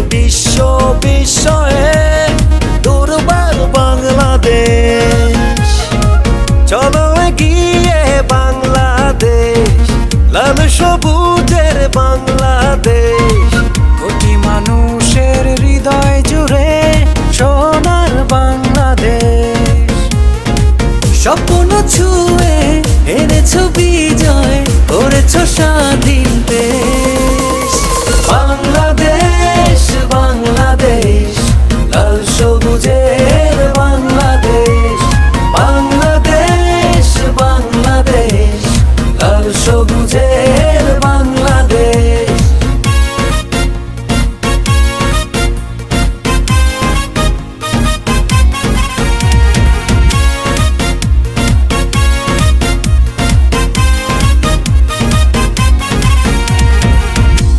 বিশ্ব বিস্ময়ে দুর্বার বাংলাদেশ। চলো এগিয়ে বাংলাদেশ, লাল সবুজের বাংলাদেশ। কোটি মানুষের হৃদয় জুড়ে সোনার বাংলাদেশ। স্বপ্ন ছুঁয়ে এনেছো বিজয়, করেছো স্বাধীন দেশ। বাংলাদেশ বাংলাদেশ, লাল সবুজের বাংলাদেশ। বাংলাদেশ বাংলাদেশ, লাল সবুজের বাংলাদেশ।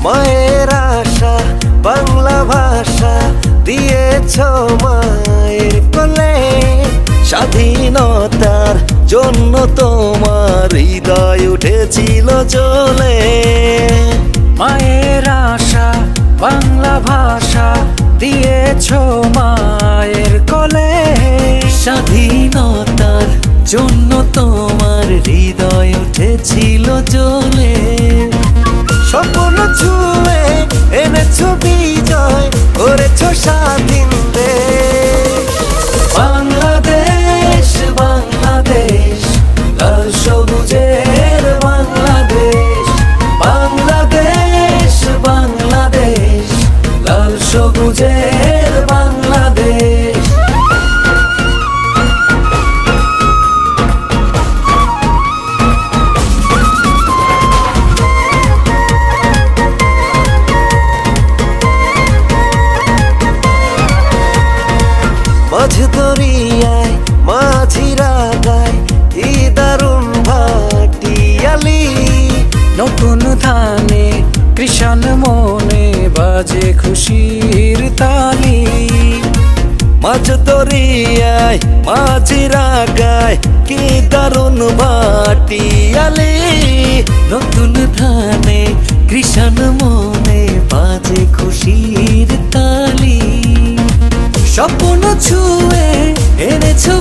মায়ের আশা বাংলা ভাষা দিয়েছ মায়ের কোলে, স্বাধীনতার জন্য তোমার হৃদয় উঠেছিল জ্বলে। মায়ের আশা বাংলা ভাষা দিয়েছ মায়ের কোলে, স্বাধীনতার জন্য তোমার হৃদয় উঠেছিল জ্বলে। স্বপ্ন ছুঁয়ে এনেছো বিজয়, করেছো স্বাধীন দেশ। বাংলাদেশ বাংলাদেশ, লাল সবুজের বাংলাদেশ। বাংলাদেশ বাংলাদেশ, লাল সবুজের বাংলাদেশ। মাঝ দরিয়ায় মাঝিরা গায় কি দারুণ ভাটিয়ালি। নতুন ধানে কৃষণ মনে বাজে খুশির তালি। মাঝ দরিয়ায় মাঝিরা গায় কি দারুণ ভাটিয়ালি। নতুন ধানে কৃষণ মনে বাজে খুশির তালি। স্বপ্ন ছুঁয়ে এনেছো